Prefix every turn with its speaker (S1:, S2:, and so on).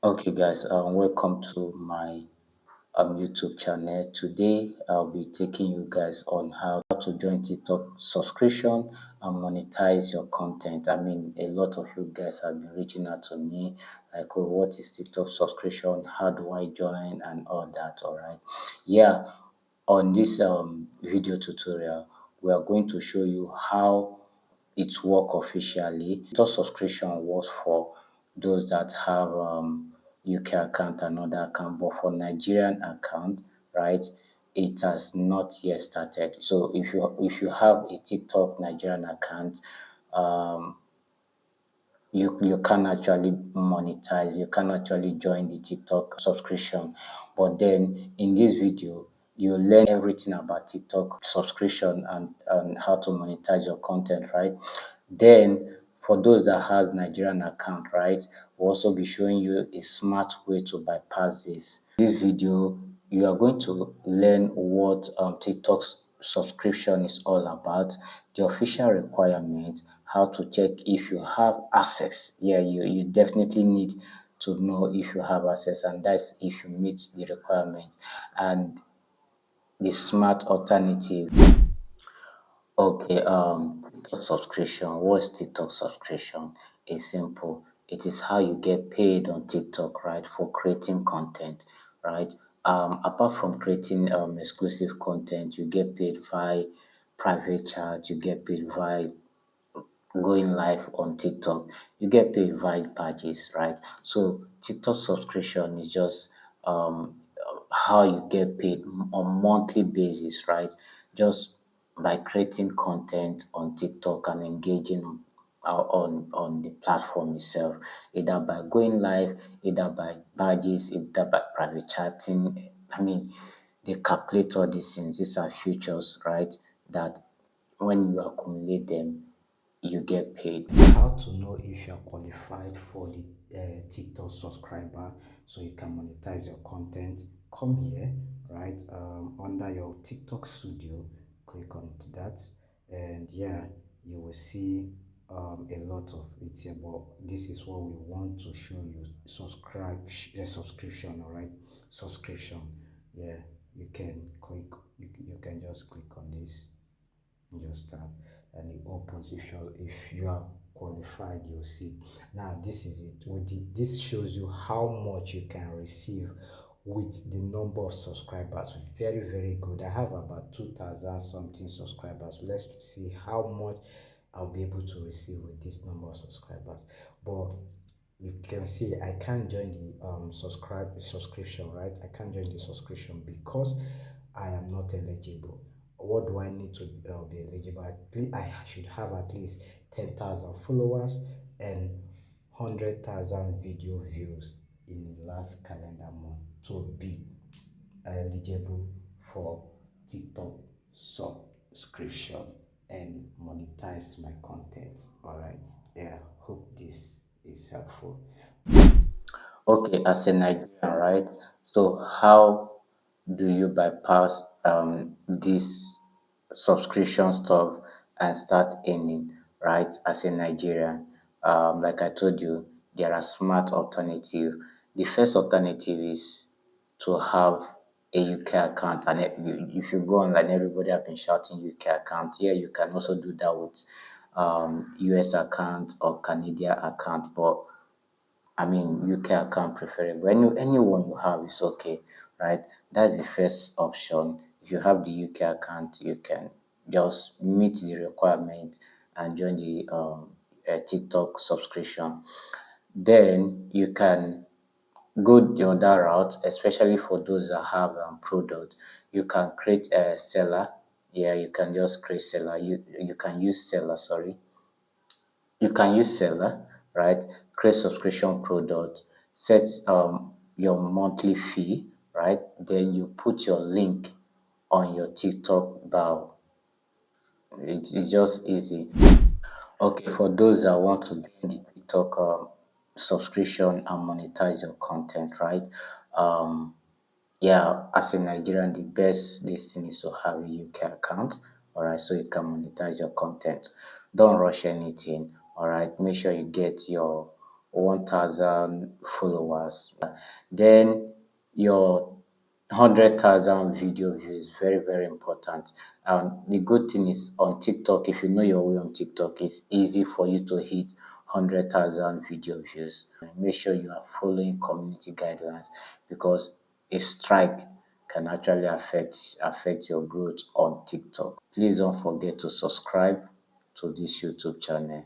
S1: Okay, guys, welcome to my YouTube channel. Today, I'll be taking you guys on how to join TikTok subscription and monetize your content. I mean, a lot of you guys have been reaching out to me, like, oh, what is TikTok subscription? How do I join? And all that. All right. Yeah, on this video tutorial, we are going to show you how it work officially. TikTok subscription was for those that have UK account and other account, but for Nigerian account, right, it has not yet started. So if you have a TikTok Nigerian account, um, you can actually monetize, you can actually join the TikTok subscription. But then in this video, you learn everything about TikTok subscription and how to monetize your content, right? Then for those that has Nigerian account, right, we'll also be showing you a smart way to bypass this. This video, you are going to learn what TikTok subscription is all about, the official requirement, how to check if you have access. Yeah, you definitely need to know if you have access, and that's if you meet the requirement, and the smart alternative. Okay, TikTok subscription. What's TikTok subscription? It's simple. It is how you get paid on TikTok, right, for creating content, right? Apart from creating exclusive content, you get paid via private chat, you get paid via going live on TikTok, you get paid via badges, right? So TikTok subscription is just how you get paid on monthly basis, right? Just by creating content on TikTok and engaging on the platform itself, either by going live, either by badges, either by private chatting. I mean, they calculate all these things. These are features, right? That when you accumulate them, you get paid.
S2: How to know if you're qualified for the TikTok subscriber so you can monetize your content. Come here, right? Under your TikTok studio, click on that, and yeah, you will see a lot of it here. But this is what we want to show you: subscription. All right, subscription. Yeah, you can click. You can just click on this, just tap, and it opens. If you are qualified, you'll see. Now this is it. This shows you how much you can receive with the number of subscribers. Very, very good. I have about 2,000 something subscribers. Let's see how much I'll be able to receive with this number of subscribers. But you can see I can't join the subscription, right? I can't join the subscription because I am not eligible. What do I need to be eligible? At least I should have at least 10,000 followers and 100,000 video views in the last calendar month to be eligible for TikTok subscription and monetize my content. All right. Yeah. Hope this is helpful.
S1: Okay, as a Nigerian, right? So how do you bypass this subscription stuff and start earning, right? As a Nigerian, like I told you, there are smart alternative. The first alternative is to have a UK account, and if you go online, everybody have been shouting UK account. Yeah, you can also do that with US account or Canadian account, but I mean, UK account preferable. Anyone you have is okay, right? That's the first option. If you have the UK account, you can just meet the requirement and join the TikTok subscription. Then you can go the other route, especially for those that have product. You can create a seller. Yeah, you can just create seller. You can use seller. Sorry, you can use seller, right? Create subscription product, set your monthly fee, right? Then you put your link on your TikTok bio. It's just easy. Okay, for those that want to join the TikTok subscription and monetize your content, right? Um, yeah, as a Nigerian, the best this thing is to have a UK account, all right, so you can monetize your content. Don't rush anything, all right. Make sure you get your 1,000 followers. Then your 100,000 video views, very, very important. The good thing is on TikTok, if you know your way on TikTok, it's easy for you to hit 100,000 video views. Make sure you are following community guidelines because a strike can actually affect your growth on TikTok. Please don't forget to subscribe to this YouTube channel.